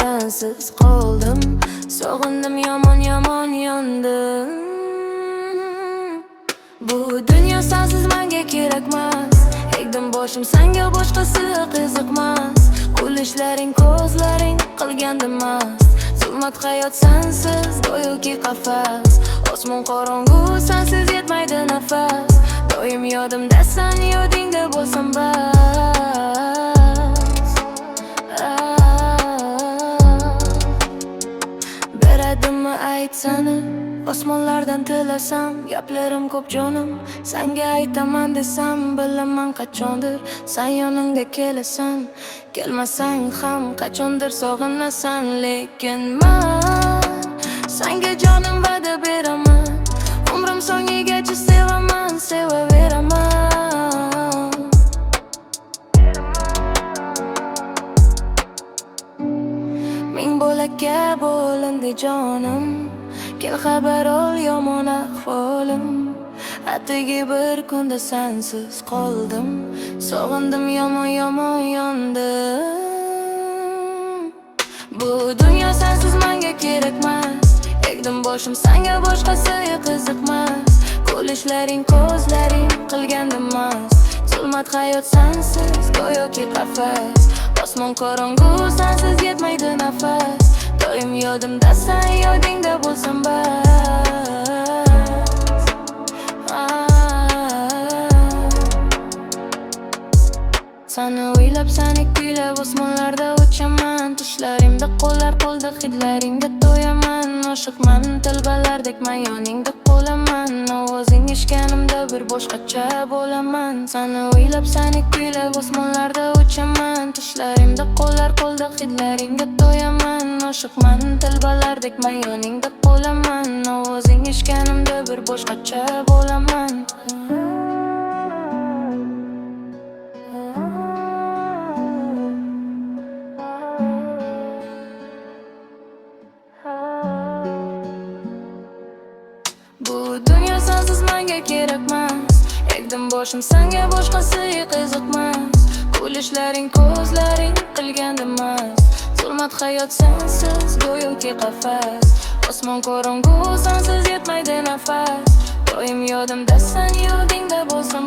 sensiz qoldim. Sog'indim, yomon yomon yondim. Bu dunyo sensiz menga kerakmas. Egdim boshim senga, boshqasi qiziqmas. Kulishlaring, ko'zlaring qilgandi mast. Zulmat hayot sensiz go'yoki qafas. Osmon qorong'u, sensiz yetmaydi nafas. Doim yodimda sen, yodingda bo'lsam bas. Beradimmi aytsana, osmonlardan tilasam. Gaplarim ko'p jonim, senga aytaman desam. Bilaman qachondir sen yonimga kelasan. Kelmasang ham qachondir sog'inasan. Lekin men senga jonim va'da beraman. Umrim so'ngigacha sevaman, sevaveraman. Ming bo'lakka bo'lindi jonim. Kel xabar ol yomon ahvolim. Atigi bir kunda sensiz qoldim. Sog'indim, yomon yomon yondim. Bu dunyo sensiz menga kerakmas. Egdim boshim senga, boshqasi qiziqmas. Kulishlaring, ko'zlaring qilgandi mast. Zulmat hayot sensiz go'yoki qafas. Osmon qorong'u, sensiz yetmaydi nafas. Doim yodimda sen, yodingda bo'lsam bas. Seni o'ylab, seni kuylab, osmonlarda uchaman. Tushlarimda qo'llar, qo'lda hidlaringga to'yaman. Oshiqman, tilbalardek men yoningda qolaman. Ovozing eshitganimda bir boshqacha bo'laman. Seni o'ylab, seni kuylab, osmonlarda uchaman. Tushlarimda qo'llar, qo'lda hidlaringga to'yaman. Oshiqman, tilbalardek men yoningda qolaman. Ovozing eshitganimda bir boshqacha bo'laman. Bu dunyo sensiz menga kerakmas. Egdim boshim senga, boshqasi qiziqmas. Kulishlaring, ko'zlaring qilgandi mast. Zulmat hayot sensiz go'yoki qafas. Osmon qorong'u, sensiz yetmaydi nafas. Doim yodimda sen, yodingda bo'lsam